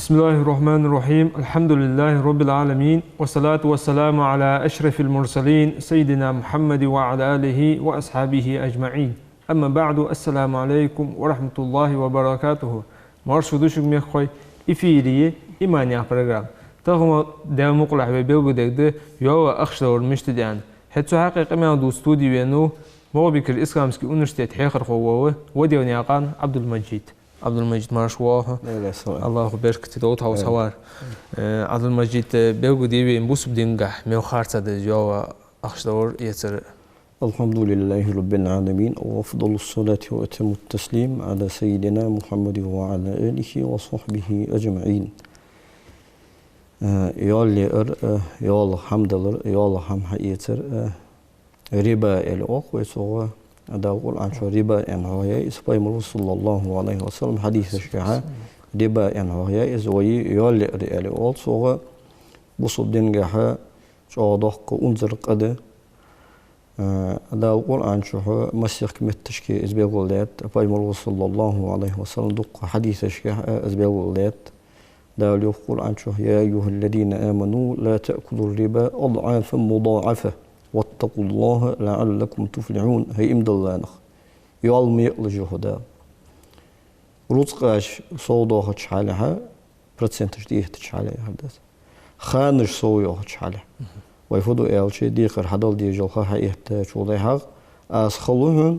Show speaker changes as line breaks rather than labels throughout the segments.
بسم الله الرحمن الرحيم الحمد لله رب العالمين والصلاة والسلام على أشرف المرسلين سيدنا محمد وعلى آله وأصحابه أجمعين أما بعد السلام عليكم ورحمة الله وبركاته مرشدوشك مخوي إفيري إيمانيا برنامج تهم دام مقلع ببيوجدك يوا أخشر مشتديان حتى حقيقة ما دو استوديو ينو موبيك الإسلامسكي أونرشتيت حيخر خوه وديوني عقان عبد المجيد مرشواه الله يبارك تدوت هاو سوار عبد المجيد بيوجدي بيمبوس بدينجح ميوخارتا دجوا أخشر يتر
الحمد لله رب العالمين وأفضل الصلاة وأتم التسليم على سيدنا محمد وعلى آله وصحبه أجمعين يالله يالله حمد الله يالله هم حيتر ربا الأخ وسوا أقول عن شو ربا أنواعه إسبايم صلى الله عليه وسلم حديث الشيعة ربا أنواعه إزوي يالله الأخ سوا بصب دينجها شو ضحك أنزل قده أقول عن شو مسيح كمتشكي إزبيقول لات إسبايم صلى الله عليه وسلم دق حديث الشيعة إزبيقول لات دال يقول عن شو يا أيها الذين آمنوا لا تأكلوا الربا أضعافا مضاعفة واتقوا الله لعلكم تفلحون هي إمد الله نخ يعلم يقل هذا رزقاش صودا هتشعلها برسنتج دي هتشعلها هذا خانش صويا هتشعلها ويفضل ألشي ديقر حدال دي جلها هيحتاج وضعها أسخلوهن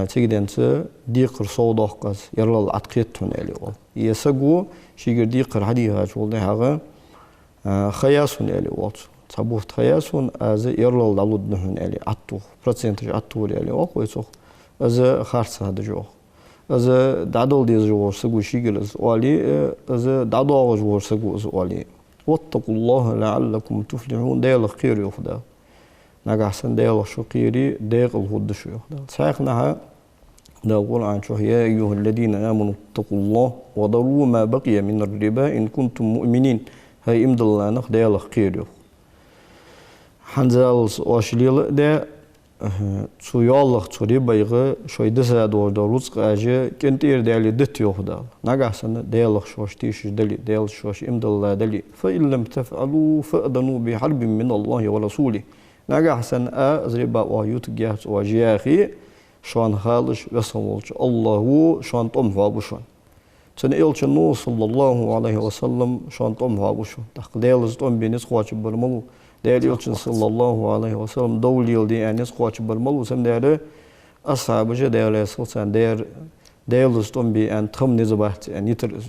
تيجدنت ديقر صودا قاس يرلا العتقيتهم اليوم يسقو شيء ديقر هديها وضعها خياسون اليوم صبوت خياسون از يرلا لالود نحن الي عطو برسنتج عطو الي وقويسو از خارس هذا جو از دادول دي جو سقو شيغلز والي از دادو جو سقو والي واتقوا الله لعلكم تفلحون ديال خير يخدا نغاحسن ديال شقيري ديال الهد شو يخدا ساقناها نقول عن شو يا ايها الذين امنوا اتقوا الله وذروا ما بقي من الربا ان كنتم مؤمنين هي امد الله نخ ديال خير يخدا Hanzals oşliyle de suyallık çuri bayğı şöyle saat orada Rus ağacı kentir değerli dit yok da. Nagasını değerli şoş tişi deli değerli şoş imdallah deli. Fe illem tef'alu fe'danu bi harbin min Allah ve Rasuli. Nagasın azriba o yutgahs o jiyahi şu an halış ve savulç Allahu şu an tomha bu şu an. Sen elçin sallallahu aleyhi ve sellem şu an tomha bu şu. Takdiyeliz tom beniz koçu barmalu. Değerli Yolçun sallallahu aleyhi ve sellem doğru yıldı yani skoçu barmalı sem değerli ashabıca değerli sultan değerli ustum bir en tam nizabat en yitiriz.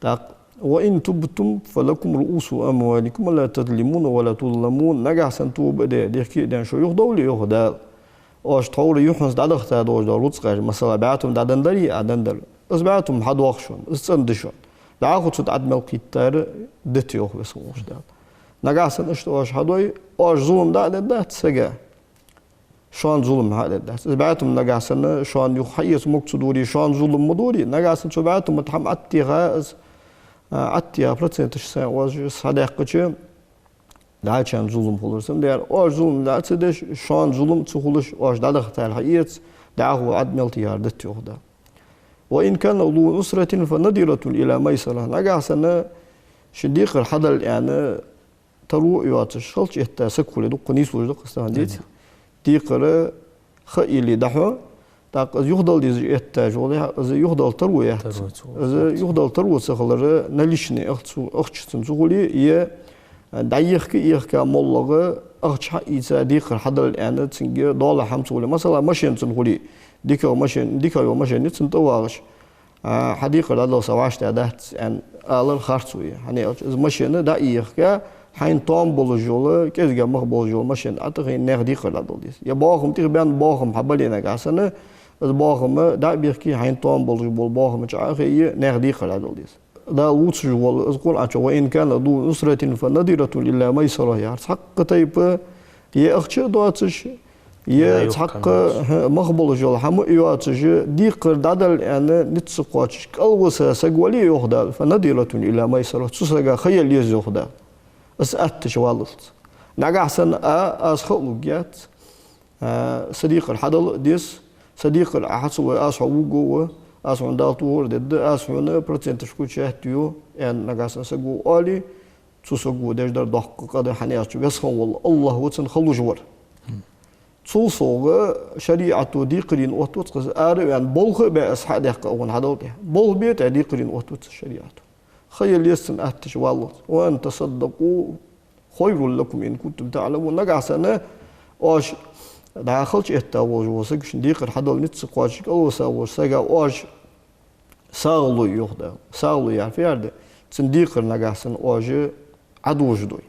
Tak ve in tubtum felakum ruusu amwalikum la tadlimun ve la tuzlamun nagahsan tub de ki den şu yok doğru yok da oş tawri yuhans dadıqta doğru rutsqa mesela baatum dadandari adandar asbaatum hadwaqshun istandishun dağıtut admel qittar dit yok ve sonuçta نجاسن إيش توش هدوي أوش ظلم ده تسجى شان ظلم هذا ده بعتهم نجاسن شان يخيس مقصدوري شان ظلم مدوري نجاسن شو بعتهم متحم أتيغاز أتيا برتسنتش سان واش صدق كشة ده شان ظلم خلصم ده أوش ظلم ده تدش شان ظلم تخلص أوش ده خطر حقيقة ده هو عدم تيار ده تيوه ده وإن كان ذو أسرة فنذرة إلى ميسرة نجاسن شديق الحدل يعني ترو يواتش خلش يهتاسك كل دو قنيس وجد قصة ديت ديقرة خيلي دحوا تاق يخدل ديز يهتاج ولا از يخدل ترو يهت از يخدل ترو سخلر نليشني أخشتن سخولي يه دايخ كيخ كمولغة أخش إذا ديقر حدل يعني تنجي دولة حمسولي مثلا ماشين تنخولي ديكر ماشين نتنتواغش حديقة هذا سواش تادات يعني ألر خارسوي يعني از ماشين دا إيخ حين طعم بولجوله كذا مخ بولجول ماشين أتغين نهدي خلاد دوليس يا باهم تيجي بين باهم حبلينا قاسنا باهم دا بيحكي حين طعم بولجول باهم شعاري نهدي خلاد دوليس دا ووتش جوال أقول عشان وإن كان ذو أسرة فنذرة إلا ميسرة يعني حق طيب يا أختي دواتش يا حق مخ بولجول هم يواتش ديقر دادل يعني نتسقواتش كالوسا سقولي يخدال فنذرة إلا ميسرة تسقى خيال يزخدال أسأت شوالت نجحسن صديق الحدل ديس صديق الأحس وأصعو جوا أسون دالتور ضد أسون برسنتج كوتش احتيو يعني نقاس سجو أولي تسجو دجدر دق قدر حنيات بس هو الله وتن خلو جور تصوغ شريعة ديقرين وتوتقز يعني بلغ بأس حدق أون حدوته بلغ بيت ديقرين وتوت الشريعة خير يسن أهتش والله وأن تصدقوا خير لكم إن كنتم تعلمون نقاس أنا واش داخلش إهتاوج وسقش ديقر حدول نتسق واش أو ساوش سجا واش ساغلو يخدا ساغلو يعني في هذا تنديقر نقاس واج عدوج دوي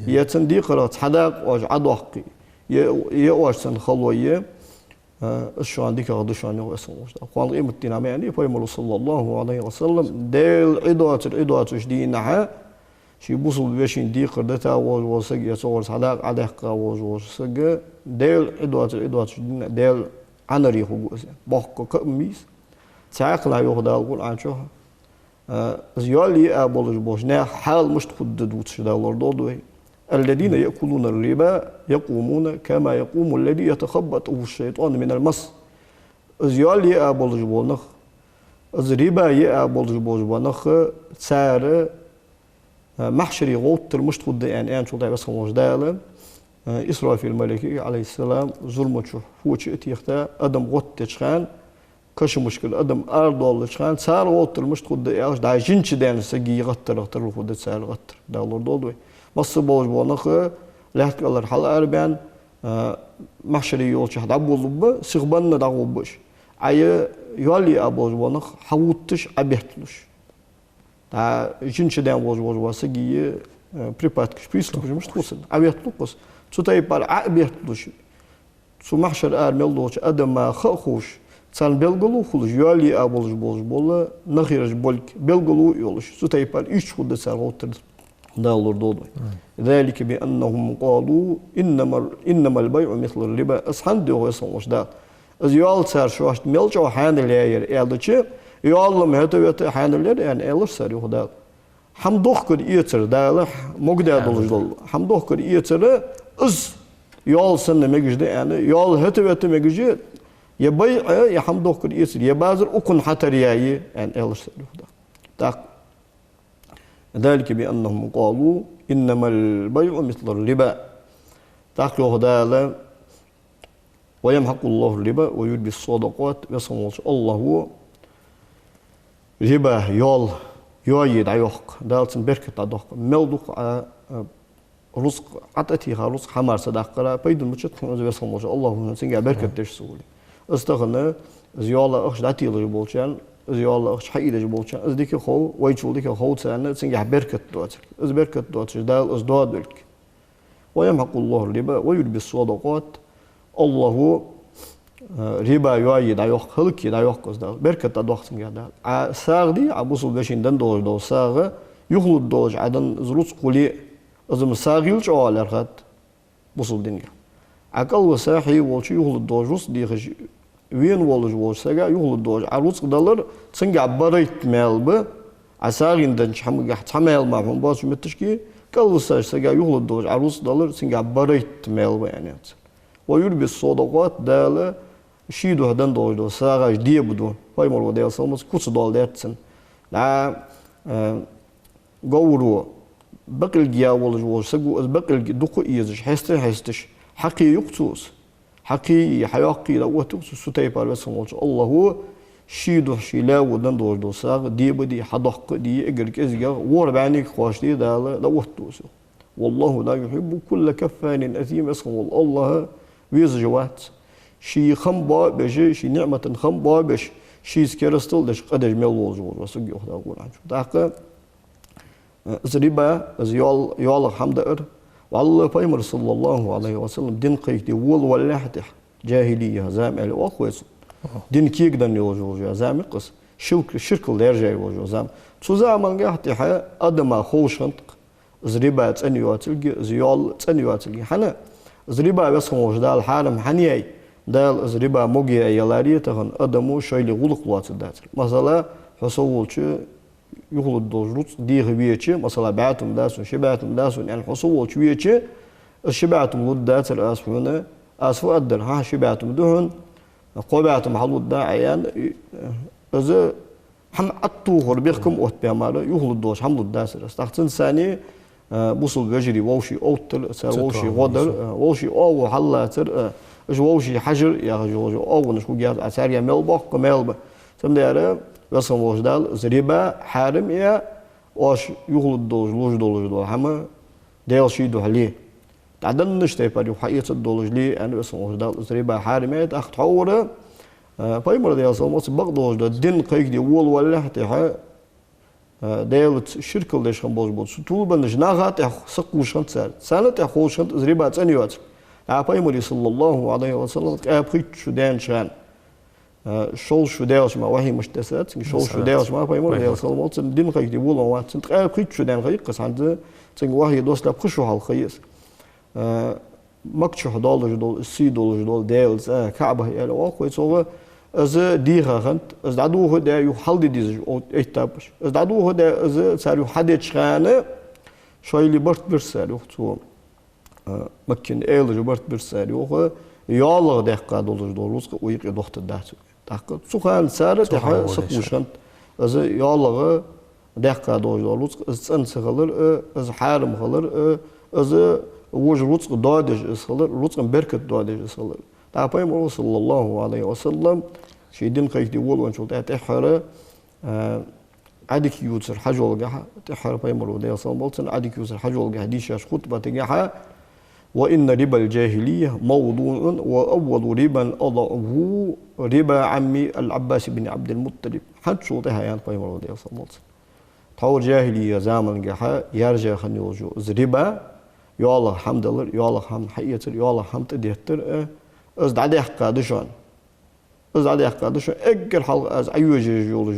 يا تنديقر حداق واج عدوقي يا واش تنخلويه شو عندك غدو شو عنه اسمه قال قيمة الدينامي يعني فيمر صلى الله عليه وسلم ديل عدوات جدينها شي بوصل بيشين ديقر دتا وسق يصور حداق عدق وسق ديل عدوات جدينها ديل أنا ريحو جوزين بحق كميس تعاقل يخدا القرآن شو زيالي أبولج بوجنا حال مش تخدد وتشدالور دودوي الذين يأكلون الربا يقومون كما يقوم الذي يتخبطه الشيطان من المس زيالي أبولج بونخ الربا يأبولج بونخ سعر محشري غوت مش تخد يعني شو ده بس موجداله إسرافيل الملكي عليه السلام ظلم شو فوتش اتيختا أدم غوت تشخان كش مشكل أدم أرض شخان سعر غوت مش تخد يعني دا جنش دان سجي غتر خد سعر غتر دا الله دودوي مصر بوج بونخ لحق الله حال أربعين محشري يولش حد أبو لب سخبنا دعو بش عيا يالي أبوج بونخ حوتش أبيتلوش تا جنش دان بوج واسجي بريبات كش بيسلوش مش توصل أبيتلوش شو تيبار أبيتلوش شو محشر أرمل دوش أدم ما خوش سان بلغلو خلش يالي أبوج بولا نخيرج بولك بلغلو يولش شو تيبار إيش خد سعر غوتر دالور دودوي ذلك بأنهم قالوا إنما البيع مثل الربا أصحن ديو يسموش دا از يال سر شواشت ملچ او حاندلير يالدچ يالم هتويت حاندلير يعني الش سر يخدا حمدوخ كد يتر دال مقدا دولجل حمدوخ كد يتر از يال سن مجد يعني يال هتويت مجد يبيع يا حمدوخ كد يتر يبازر اكن حترياي يعني الش سر يخدا ذلك بأنهم قالوا إنما البيع مثل الربا تاكلوا هذا ويمحق الله الربا ويربي الصدقات ويصوم الله ربا يال يايد عيوق دالتن بركة عدوق ملدوق رزق عتتيها رزق حمار صدقة بيد المشت ويصوم الله سنجا بركة تشسولي استغنى زيالة أخش داتي الربولشان زيالة أخش حقيقة جبولشان از ديك خو ويجول ديك خو تسألنا سنجا بركة دوتر از بركة دوتر دال از دواد بلك ويمحق الله الربا ويربي الصدقات الله ربا يعيد عيوق خلق يعيوق قصدال بركة عدوق سنجا دال ساغ دي عبوصل بشيندن دول دول ساغ يخلط دولج عدن زروس قولي ازم ساغ يلش اوالر خد بوصل دنيا عقل وساحي والشي يخلط دولج روس دي خش وين والج والش ساغا يخلط دولج عروس قدالر سنجا بريت مالب عساغين دنش حمق حمل معهم باش متشكي قال ساغ ساغا يخلط دولج عروس دولار سنجا بريت مالب يعني ويربي الصدقات دال شيدو هدن دولج ساغا دي بدو باي مول وديل سالمس كوس دول داتسن لا قورو بقل جيا والج سقو بقل دقو يزش حستش حقي يقصوص حقي حياقي لو تقص ستايبار بس الله هو شيدو شيلا ودن دول ساغ دي بدي حدق دي اجرك ازجا ور بعينك خوش دي دال لو توسو والله لا يحب كل كفان اثيم اسم الله ويز جوات شي خمبا بجي شي نعمة خمبا بش شي سكرستل دش قدر ملول جور وسقي وخدا اقول عن شو داق زريبا يال حمد ار والله فيمر صلى الله عليه وسلم دين قيك دي ول ولاحته جاهليه زام ال اخوس دين كيك دن يوجو زام قص شرك الدرجه يوجو زام سو زمان قحتي ادم خوشنت زريبا تنيواتلجي زيال تنيواتلجي حنا زريبا بس موجود الحرم حنياي دال زريبا موجي يلاري تهن ادمو شيلي غلق وات دات مثلا حصولچ يخلط دوجروت دي غبيتش مثلا بعتم داسون شبعتم داسون يعني حصولچ ويتش الشبعتم ودات الاسفونه اسفو ادر ها شبعتم دهن قبعتم حلود داعيان إذا هم أتوه بيخكم أوت بيعمله يخلد دوش حمل الداسر استخدم ثاني بوصل بجري ووشي أوتل سر ووشي غدر ووشي أو حلا تر إيش ووشي حجر يا رجل أو نشكو جاد أسار يا ملبا كملبا سمداره وصل وش دال زريبة حارم يا واش يخلد دوش لوج دول هم ديال شيء ده عليه تعدل نشتي بري وحقيقة الدولج لي أنا بس وجدال زريبة حارمات أخت حورة بايمر ديال صومات بقدوش ده دين قيق دي وول ولا حتى ديال الشركة اللي شخن بوز طول بنج ناغات سقوش خنت سنة تخوش خنت زريبة تانيات بايمر صلى الله عليه وسلم أبغيت شو دان شان شول شو داش ما وهي مشتسات شول شو داش ما بايمر ديال صومات دين قيق دي وول وات سنت أبغيت شو دان قيق قص عند تنج وهي دوس لا بخشوا هالخيس مكتشف دولار دول سي دولار ديلز كعبة يعني واقوي صوغ از ديها خنت از دعوه ده يحل ديز او ايتابش از دعوه ده از ساريو حد شخانه شوي لي برت برساريو تو مكن ايل برت برساريو يالله دقه دولار ويق دوخت دات دقه سخان ساره تح سقوش خنت از يالله دقه دولار از انسغلر از حارم خلر از وج رزق دادش إسخلر رزق بركة دادش إسخلر تعبان صلى الله عليه وسلم شيدين قيد يقول وانشوت تحرى عدك يوتر حاجة والجحا تحرى بيمر ودي صلى الله عليه وسلم عدك يوتر حاجة والجحا ديش خطبة تجحا وإن ربا الجاهلية موضوع وأول ربا أضعه ربا عمي العباس بن عبد المطلب حد شوطها يعني بيمر ودي صلى الله عليه وسلم تحول جاهلية زمن جحا يرجع خني وجو ربا يا الله حمد الله يا الله حمد حقيقة يا الله حمد ديتر از دعدي قادشان از دعدي قادشان اجر حل از ايوج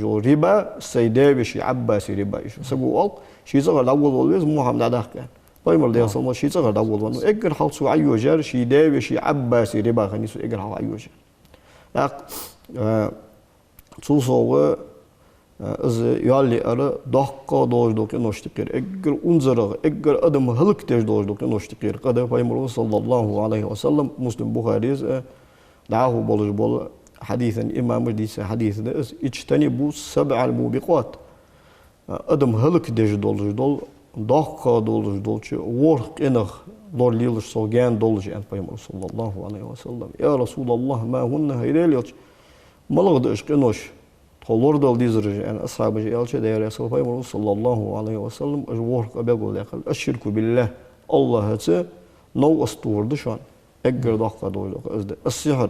جو ربا سيده بشي عباسي ربا شو سبوا شي صغر الاول والويز محمد دعدي كان بايمر دي اصلا شي صغر الاول وانو اجر حل سو ايوج شي ده بشي عباسي ربا خني سو اجر حل ايوج لا صوصو از يالي ارى دقة دوج دوك نوشتكير اجر انزرغ اجر ادم هلك تيج دوج دوك نوشتكير قد بايمر صلى الله عليه وسلم مسلم بخاري دعاه بولج بول حديثا امام ديس حديث ده اجتنبوا 7 الموبقات ادم هلك تيج دوج دول دقة دوج دولش ورق انغ دور ليلش سوغان دولج ان بايمر صلى الله عليه وسلم يا رسول الله ما هن هيريليوش ملغد اشقنوش خلوردال ديزرج يعني أصحاب جيالش داير رسول الله صلى الله عليه وسلم أجوار قبل قال الشرك بالله الله هذا نو أسطور دشان أجر دقة دول أزد السحر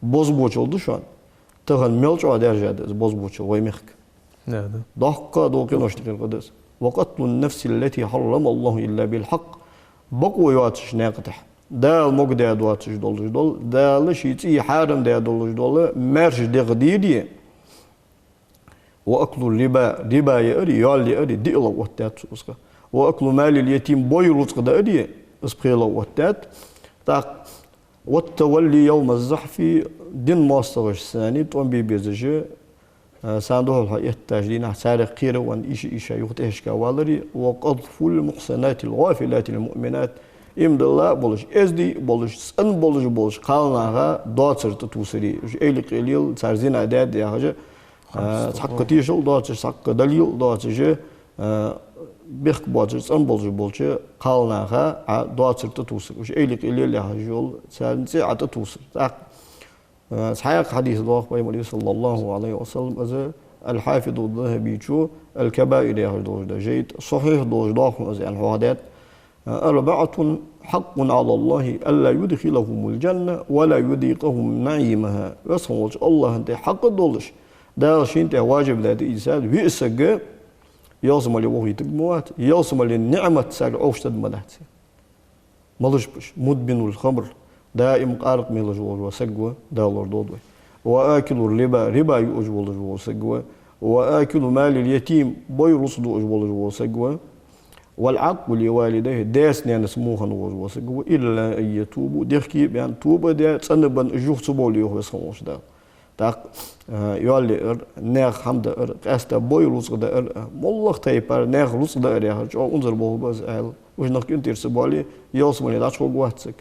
بوزبوش دشان تغن ملش عدار جاد بوزبوش ويمخك دقة دول كنوشتكل قدس وقتل النفس التي حرم الله إلا بالحق بقوا يواتش ناقتح دال مقدار دواتش دول دال شيء حارم دول مرش دغديدي وأكل الربا ربا يأري يالي أري ديلا واتات سوسكا وأكل مال اليتيم بوي رزق دا أري اسبخيلا واتات تاق والتولي يوم الزحف دين ماستغش ثاني توان بيبيزجي ساندوه الحقيقة التاجدين سارق قيرة وان إيشا يغتهش كوالري وقذف المحسنات الغافلات المؤمنات إمد الله بولش إزدي بولش سن بولش قالناها داتر تتوسري إيلي قليل سارزين عداد يا حاجة حق تيشل داتش حق دليل داتش بيخ باتش سن بولش قالناها داتر تتوسر وش إيلي قليل يا حاجة سارزين عداد تتوسر صحيح حديث الله بيمري صلى الله عليه وسلم أذا الحافظ الذهبي شو الكبائر يا دوج جيد صحيح دوج ضاف أذا الحوادث 4 حق على الله ألا يدخلهم الجنة ولا يذيقهم نعيمها وصلش الله أنت حق دولش ده شيء أنت واجب ذات إنسان ويسق يوصم اللي وهي تجمعات يوصم اللي النعمة سال أوشتد مدحت ملش بش مدمن الخمر دائم قارق من الجوال وسجوة دولار دودوي وآكل الربا ربا يؤجول الجوال سجوة وآكل مال اليتيم بوي رصد أجول الجوال سجوة والعقل لوالديه داس نان سموها نوج وسجوة إلا أن يتوبوا ديركي بأن توبة ده تنبن جوخ سبولي هو سموش ده تاق يالي ناخ حمد قاستا بوي رصد ده والله تايبار ناخ رصد ده يا هرج أو انظر بوه باز أهل وش نك انتر سبولي يوصمني داش هو جواتسك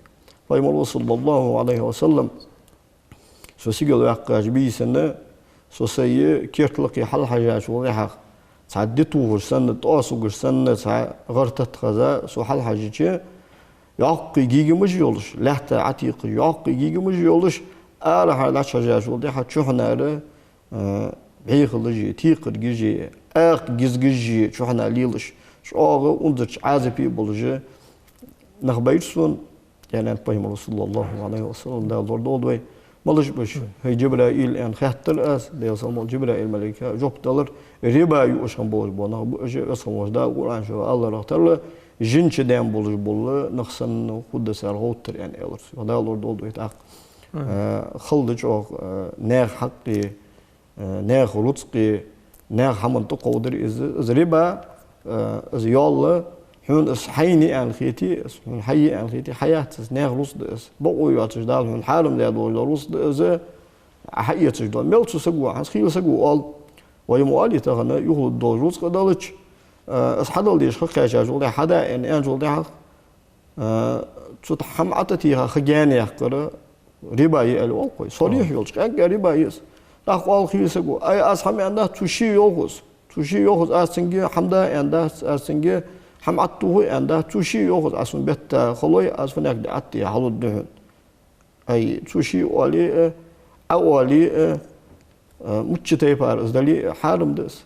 فيما صلى الله عليه وسلم سوسيجل يحقاج بيسنا سوسي كيرتلقي حل حاجات وضيحة تعديتو غرسنة تقاسو غرسنة غرتت غزا سو حل حاجة يعقي جيجي مش يولش لحتى عتيق يعقي جيجي مش يولش حالات حاجات وضيحة شوحنا بيخلجي تيقر جيجي جيجي شوحنا ليلش شو وندرش عازبي بولجي نخبيرسون يعني أن بهم رسول الله عليه وسلم ده دول مالش بش هي جبرائيل أن خاطر أس ده يسمى جبرائيل ملائكة جوب دلر ربا يوشان بولج بونا بوجي اسمه ده قرآن شو الله رحتله جنش دام بولج بول نخسن خود سر غوتر يعني الله هذا دول يتاق خلدج أو ناخ حقي ناخ رزقي ناخ حمن تقودر إز ربا إز يالله هون اس حيني ان خيتي اس هون حي ان خيتي حياة اس ناغ روس اس بقوا ياتش دال هون حالم ده دول روس اس حياتش دول ملتو سقوا حس خيو سقوا قال ويموالي تغنى يهود دول روس قدالش اس حدل ديش خكا جاجول ده حدا ان انجول ده تحم عتتيها خجاني قرا رباي الوقوي صريح يولش قال رباي اس قال خيو سقوا اي اسحم عنده تشي يوغس اسنجي حمدا عنده اسنجي هم عطوه عنده توشي يأخذ أصلا بيت خلوي أصلا يقدر عطيه حلو الدهن أي توشي ولي أولي متشتى بار إزدالي حارم دس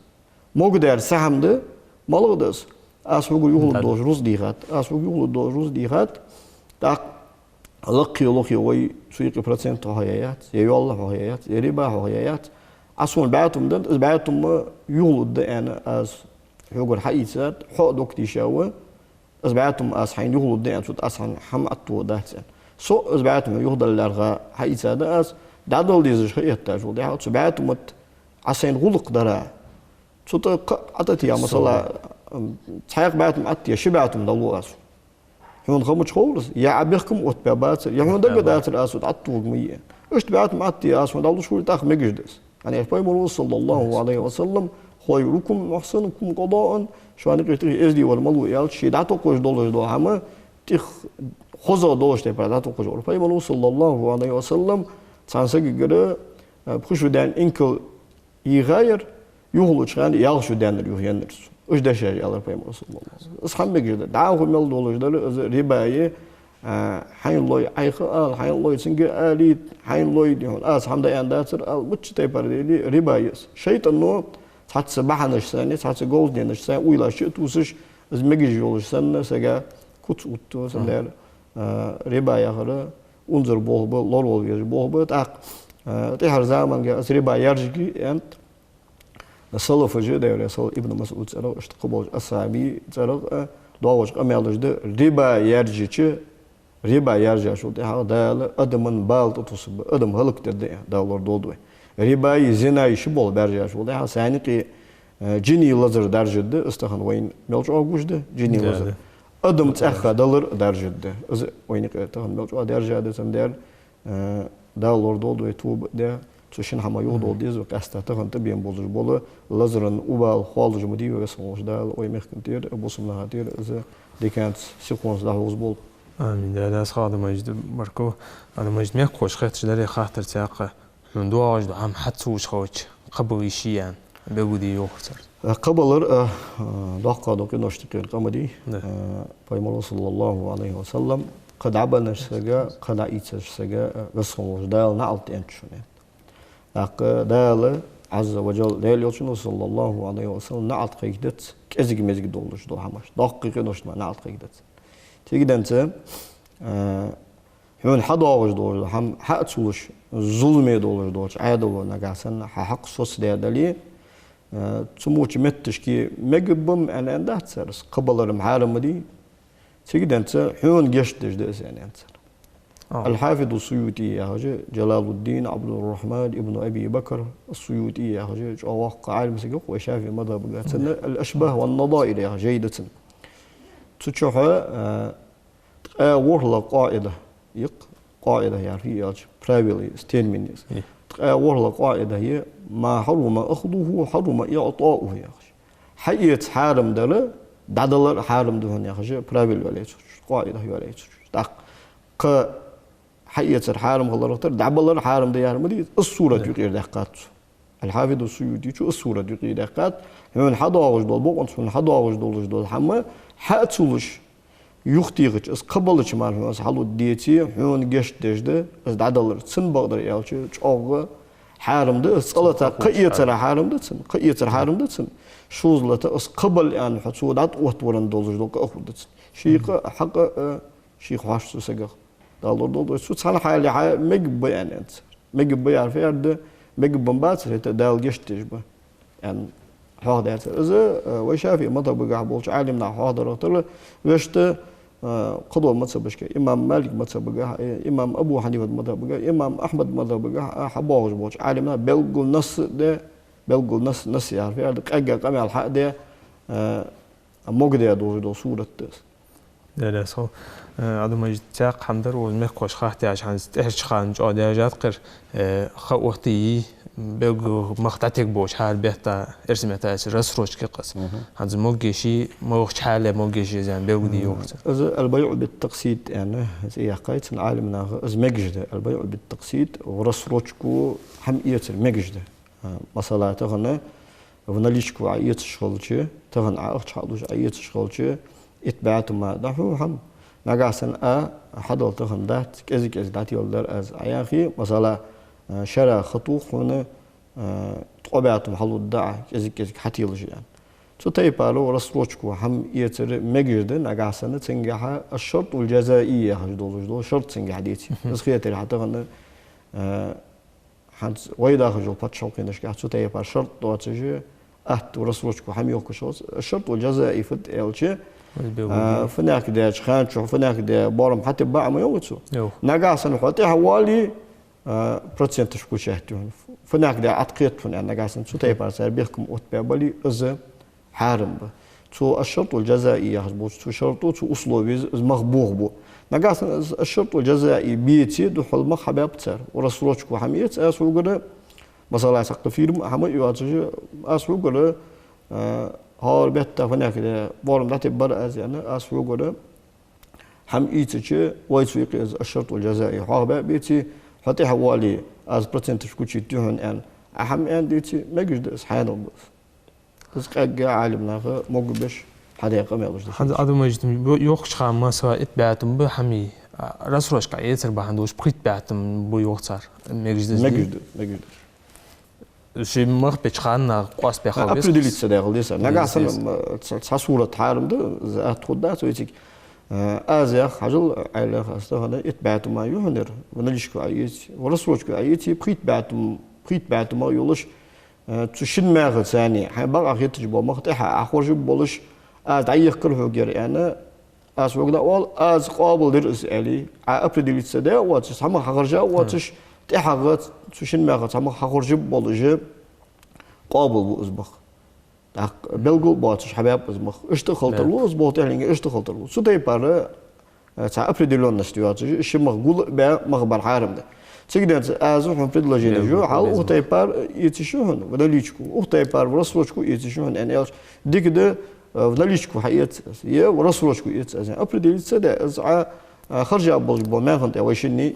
مقدر سهم ده مالو دس أصلا يقول دوج روز ديهات أصلا يقول دوج روز ديهات تاك لقي وي سويق برسنت هايات يالله هايات يريبا هايات أصلا بعتهم ده بعتهم يقول ده أنا أص يقول حقيقة حق دكتي شاوة أزبعتهم أصحين يقولوا الدين صوت أصحين حمقتوا دهتين سو أزبعتهم يهدل الأرغاء حقيقة ده أس دادل ديزش خيات شو ده أزبعتهم عسين غلق درا صوت أتتي مثلا تحيق بعتهم أتي شبعتهم دلوا أس هون خمش خالص يا عبيكم وتبعات يا هون دقة دات الأسود عطوق مية إيش تبعتهم أتي أسود دلوا شو تأخ مجدس يعني النبي صلى الله عليه وسلم خيركم أحسنكم قضاء شو أنا قلت لك إزدي والملو يال شيء دعتو كوش دولش دو هما تخ خزا دوش تبع دعتو كوش دول فيمنو صلى الله عليه وسلم تانسك جرا بخشوا دان إنكل يغير يهلو شان يالشوا دان يهينرس إيش ده شيء الله فيمنو صلى الله عليه وسلم أصحاب بيجدا دعوه مل دولش دول رباية حين لوي عيخال حين لوي سنجي آلي حين لوي دهون أصحاب ده ينداتر بتش تبع دي رباية شيء إنه تحت بحنش سنة تحت جولد نش سنة ويلا شيء توسش از مجيج يولش سنة سجى كت وتو سنة ربا يخرى انظر بوه لور ويج بوه تاق تهر زمان جا ربا يرجع أنت الصلاة فجأة ده رسول ابن مسعود سأله اشتقبل الصحابي سأله دعوش أميالش ده ربا يرجع شو ده هذا أدم بالت تصب أدم هلك تده دولار دودوي ربا يزنا يشبول برجع شو ده ساني كي جيني لازر درجة ده استخدم وين ملش أوجوش ده جيني لازر أدم تأخذ دولار درجة ده إذا وين كي تأخذ ملش درجة ده سندر دولار دودوي توب ده تشين حما يهودو ديز وكاستا تخن تبين بولج بوله لازرن وبال خالج مدي ويسموش ده وين مخكنتير بوسمنا هاتير إذا دي كانت سيكونس ده وزبول
آمين ده هذا مجد مركو هذا مجد ميقوش خاطر داري خاطر تاقة من دواج دو عم حتسوش خوش قبل يشيان بودي يوخسر
قبل دقة دوكي نشتكي القمدي فيمر صلى الله عليه وسلم قد عبنا السجا قد عيتش السجا رسموش دال نعلت انشونين دال عز وجل دال يوشنو صلى الله عليه وسلم نعلت قيدت كزج مزج دولش دو همش دقيقة نشنا نعلت قيدت تيجي أنت هون حدا واجد دول هم حق تسولش ظلم دولش دولش عادة ونجاسنا حق صوص ده دليل تسموش متشكي مجبم أنا عنده تسرس قبل المحارم دي تيجي أنت هون جشتش ده يعني أنت الحافظ السيوطي يا هجى جلال الدين عبد الرحمن ابن أبي بكر السيوطي يا هجى واقع عالم سجق وشافي مذهب الأشباه والنظائر يا جيدة تشوفها ورلا قاعدة قاعدة يعني هي برايفلي ستيتمنت ورلا قاعدة هي ما حرم أخذه حرم إعطاؤه يا أخي حية حارم دله دادل حارم دهن يا أخي برايفلي ولا قاعدة هي ولا تاق حية حارم خلرتر دعبل حارم ده يعني مدي الصورة تغير دقات الحافظ السيوطي شو الصورة دي قيدة قات من حدا أوج دول بقول من حدا أوج دول حما حاتسولش يختيغش اس قبلش مار اس حلو ديتي هون جشت دجده اس دادلر تسن بقدر يالش چوغ حارمده اس صلاه قيتر حارمده تسن قيتر حارمده تسن شوزلته اس قبل يعني حصودات وتورن دولج دول اخدت شيق حق شيخ واش سسغ دالور دول سو صالح حالي مج يعني انت مج بيعرف يرد مج بمبات دال جشت دجبه يعني هذا إذا وشافي مذهب قابلش عالمنا هذا رتله وشت قدوة مذهب بشكل إمام مالك مذهب إمام أبو حنيفة مذهب إمام أحمد مذهب حباوش بوش عالمنا بلغو نص ده بلغو نص يعرف هذا أجا قمع الحق ده مقدر دو صورة
لا صو عدو مجد تاق حمدر والمقوش خاحتي عشان استهج خانج أوداجات قر خوتي بيجو مختاتك بوش حال بيتا ارسمتا رسروش كقص هذا موجشي موش حاله موجشي زين بيجو دي وقت
البيع بالتقسيط يعني زي حكاية العالم از مجد البيع بالتقسيط ورسروشكو هم يتر مجد مثلا تغنى وناليشكو عيت الشغلشي تغنى عقش حدوش عيت الشغلشي اتبعت ما دحو هم نقاسن حدول تغنى دات كذي داتي ولدر از عياخي مثلا شرع خطوخ هنا طبيعتهم حلو الدعاء كذا حتى يلجي يعني شو تيبالو رسروشكو هم يتر مجرد نجاسنا تنجح الشرط والجزائية هجدول شرط تنجح ديتي بس خياتي حتى غن حد ويدا خجول باتشوكين نشجع شو تيبال شرط دواتجي ورسروشكو هم يوكشوس الشرط والجزائي فد إلشي فناك ده خان شو فناك ده بارم حتى باع ما يوتشو نجاسنا حتى حوالي процентов кучахтюн. Фнак да открытфун я нагасен. Цу тайпар сар бихкум отбябали из حارم. цу الشرط والجزائي يحسبوش цу شرطو цу условия из مخبوغ. نقاسن الشرط والجزائي بيتي دخل مخباب تسر ورسولوشكو حميت أسوقنا مثلا سقط فيلم هم يواجه أسوقنا هار بيت فناك ده بارم ده تبر أز يعني أسوقنا هم يتشي ويتسويق الشرط والجزائي حابة بيتي حتى حوالي از برسنتج كوتشي تيهن ان اهم ان ديتي ما جد سبحان الله بس قاعد عالمنا موقبش حديقه ما يلوش
هذا ادم مجد يوخش خام ما سوا اتبعتم بحمي راسروش قايتر بهندوش بخيت بعتم بو يوختار ما
جد
شي مخ بتخان قاس بخاوس
ابريديليت سداغ ليس نغاسن تصوره حارم ده زات خدات ويتيك أزيخ حجل على خاصة إتبعت ما يهنر ونلشكو عيتي ورسولشكو عيتي بخيت بعت ما يولش تشين ما ثاني حبغ أخي تجبو مختها أخرج بولش أدعيخ كله جري أنا أسوق ده أول أز قابل درس علي أبرديليت سدا واتش هم خرجا واتش تحقق تشين ما هم خرج بولج قابل بأسبخ بلغو باتش حباب ازمخ اشتغلتلو ازبوط يعني اشتغلتلو سو داي بار تاع ابريديلون نستيواتي شمخ قول با مخبر حارم ده تقدر ازو هم بريدلوجين جو حال او تاي بار يتشون ولا ليشكو او تاي بار ورسلوشكو يتشون ان ايش ديك ده ولا ليشكو حيات يا ورسلوشكو يتزن ابريديل سدا از خرج ابل بو ما كنت وشني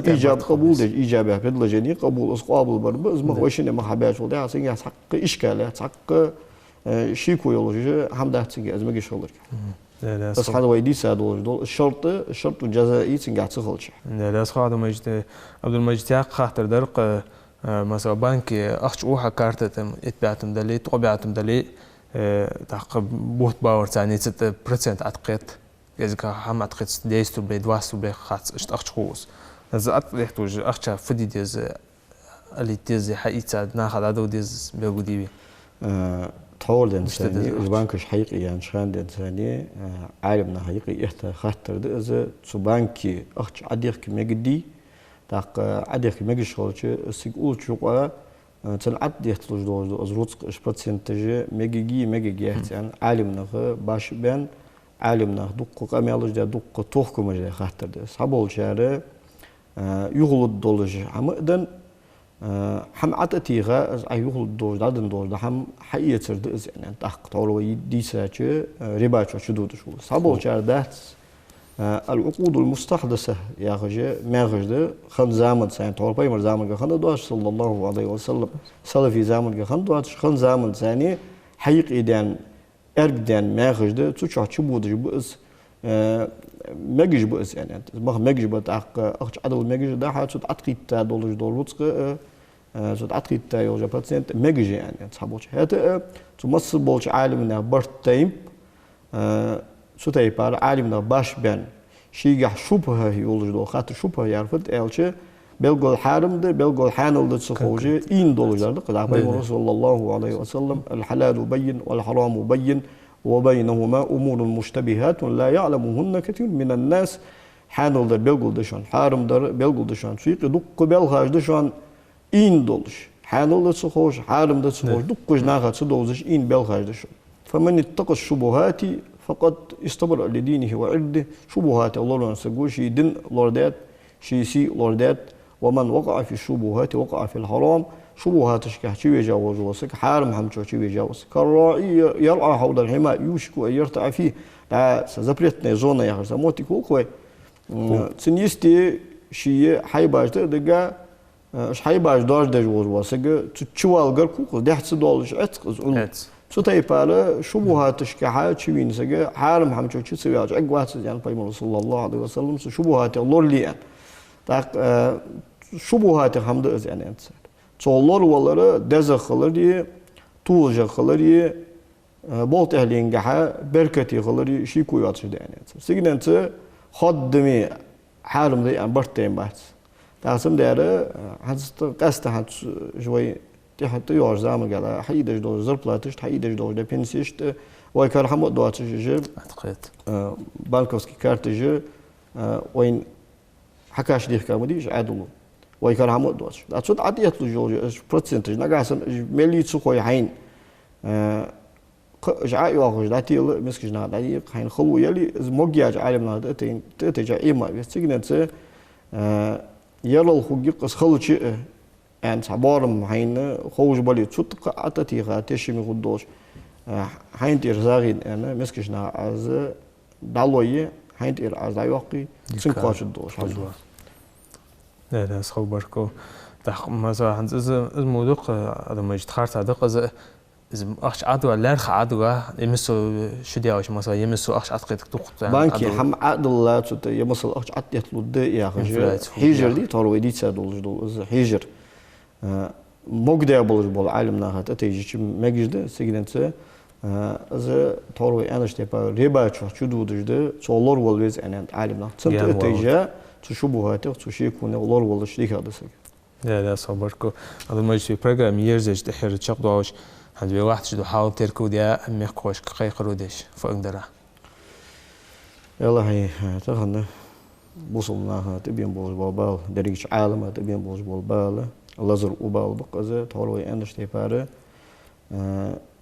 ايجاب قبول ده ايجابه بريدلوجيني قبول اس قابل برب ازمخ وشني ما حباش ولا حسين حق اشكالات حق شيء كويلوجي هم ده تيجي أزمة شغلك. لا بس هذا ويدي سادول دول الشرط الجزائي تنقع تخلش.
لا هذا مجد عبد المجيد خاطر درق مثلا بنك أخش أوها كارتة إتبعتم دلي طبيعتم دلي تحقق بوت باور ثاني 6% أتقيت إذا هم أتقيت ديستو بيد واسو بيد خاص أخش خوص. إذا أتقيت وج أخش فدي ديز اللي ديز حقيقة ناخذ هذا ديز بيجودي.
تحول إنساني البنكش حقيقي يعني شان إنساني عالمنا حقيقي خاطر ده إذا سبانكي أخش عديك مجدي تاق عديك مجشولش سيقول شو قا تن عدي يحتلج دو أزروت إش برسنتج مجيجي يعني عالمنا باش بين عالمنا دق قاميالج ده دق توخ مجد خاطر ده صابول شارع يغلط دولج عمدن هم عتتيغا از أيوه دور دادن دور ده هم حقيقة ترد از يعني تحقق طولوي ديساتش رباچو شدود شو سابول شار ده العقود المستحدثة يا خجة ما خجة خن زمن سنة توربي مر زمن خن دواش صلى الله عليه وسلم صلى في زمن خن دواش خن زمن ثاني حقيقي دان أرجدان ما خجة تشوف شبود جبؤس مجج بؤس يعني ما مجج بتاعك أخش عدو مجج ده حاجة تعتقد تدولج دولوتك تعتقد تيوجا باتسنت مجج يعني تصحبوش هذا تمص بولش عالمنا برت تايم شو تيبار عالمنا باش بان شيء شبهه يولج دول خاطر شبهه يعرفت ألشة بلغول حارم ده بلغول حانل ده تسخوجه إن دولج ده قد عبر صلى الله عليه وسلم الحلال بين والحرام بين وبينهما أمور مشتبهات لا يعلمهن كثير من الناس حانل ده بلغول دشان حارم ده بلغول دشان شيء دق بلغاش دشان إن دولش حانل ده تسخوج حارم ده تسخوج دق جناها تسدوزش إن بلغاش دشان فمن اتقى الشبهات فقد استبرأ لدينه وعرضه شبهات الله نسقول شيء دين لوردات شيء سي لوردات ومن وقع في الشبهات وقع في الحرام شبهات شكه شيء يجاوز وسك حارم هم شيء يجاوز كالراعي يرعى حول الحماء يوشك أن يرتع فيه لا سزبرتنا زونا يا خرس موتي كوكوي سنيستي شيء حيباج دقة إيش حيباج دار دجوز وسك تشوال غير كوكو ده حسدولش عتق شو تيباله شبهاتش كحاجة شوين سجى حارم هم شو تسوي عقوات يعني بيمر صلى الله عليه وسلم شبهات الله ليان تاك شبهات هم ده يعني أنت صلّر والله دزخ خلري توجه خلري بولت أهلين جحا بركتي خلري شيء كويات شو يعني أنت سجن أنت خدمي حارم ده يعني برتين بس تاسم ده هذا قصة هذا شوي حتى يوار زمان قال حيدش دور زربلاتش حيدش دور ده بنسيشت ويكار حمود دواتش جه
أعتقد
بانكوسكي كارت جه وين حكاش ديك كامديش عدلو ويكار حمود دواتش أتصد عديت له جوج برسنتج نقاسن ملي تسوي حين جاء يواجه داتي مسكنا داتي حين خلو يلي مجيء عالمنا داتين تتجا إيما بيستجنت يلا الخوجي قص خلو شيء يعني صبارم حين خوج بالي تصدق عتتي خاتش مخدوش حين ترزاغين أنا مسكشنا از دالوية حين تر از دايوقي سنقاش الدوش
لا لا صبركو تخ مثلا عند از مودق هذا ما يتخارت هذا قز أخش عدوا لارخ عدوا يمسو شدياوش مثلا يمسو أخش عتقد تقط
بانكي هم عدل لا تت يمسل أخش عتيت له ده يا أخي حجر دي تروي دي تسادول جدول حجر مقدر بول عالمنا هات أتيجي مجد سجنت از تروي أنا شتبا ربا شو دودجده صلّر والوز أنا عالمنا سنت أتيجي تشوبهات تشيكون الله والله شريك هذا سك
لا لا صبركو هذا ما يجي برنامج يرزج تحير تشقدوش هاد واحد شدو حاول تركو ديا ميقوش كقي قرودش فأقدره
يلا هي تخنا وصلنا تبين بوز بالبال دريش عالم تبين بوز بالبال لازر وبال بقزة تروي أنا شتباره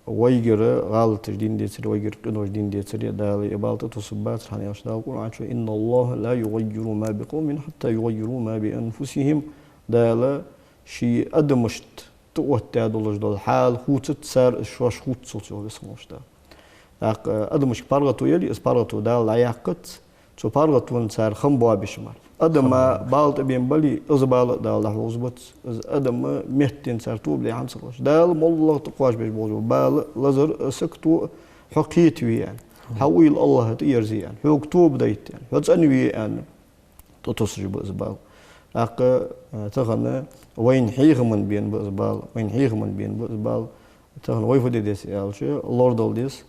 ويجر غالط الدين ديتر ويجر قنور الدين ديتر دالي إبالة تصبات حني أشتاق القرآن شو إن الله لا يغير ما بقوم حتى يغيروا ما بأنفسهم دال شيء أدمشت تقوت هذا الجدال حال خوت تسار شواش خوت صوتيو بسموش ده لك أدمش بارغتو يلي إسبارغتو دال لا يقت تو بارغتو نسار خم بوا بشمال أدم بالت بين بالي إزبال دال ده وزبط أدم مهتين سار توب لي عنصرش دال مولله تقواش بيش بوجو بال لزر سكتو حقيتي يعني حويل الله تيرزي يعني هو كتوب دايت يعني هتسأني يعني تتصرف بإزبال لك تخنا وين حيخ من بين بإزبال وين حيخ من بين بإزبال تخنا ويفدي ديس يالشة الله دال ديس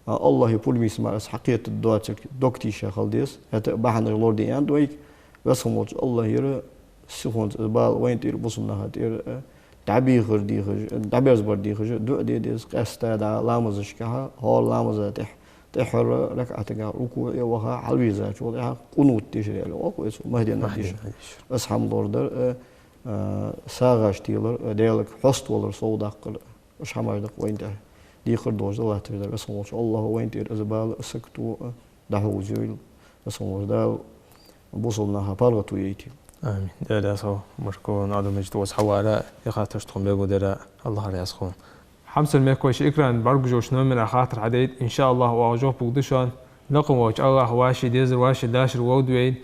الله يقول بيسمع حقيقة الدواتك دوكتي شغال ديس هت بحنا الله دي عند ويك بس هم الله يرى سخون إزبال وين تير بصمنا هتير تعبير دي خج تعبير زبر دي خج دو دي ديس قستا دا لامزش كها هو لامز تحر لك أتجا ركوع وها حلويزة شو ده قنوت تشري له أو كويس مهدي ناديش بس حمد الله ساغش تيلر ديالك حست ولا صودق مش حماردك وين ده دي خردوش الله تقدر بس الله وين تير إزبال سكتو دهو زيل بس ده بوصلنا بارغتو ييتي
آمين ده سو مركون عدو مجدوس حوارا يخاطر تخم بيجو درا الله رياسخون
حمس الميكوش إكران برجوش نمر خاطر عديد إن شاء الله وأوجه بقدشان
لقم وجه الله واشي ديزر واشي داشر وودوين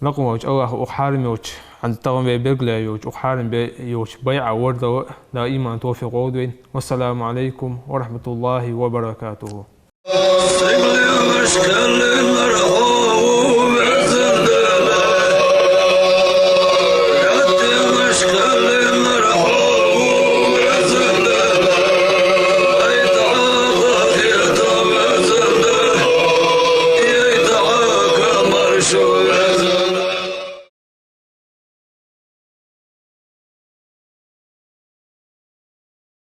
لقم وجه الله أحارم يوش عند طغم بيرجلا يوش أحارم يوش بيع ورد دائما توفيق وودوين والسلام عليكم ورحمة الله وبركاته.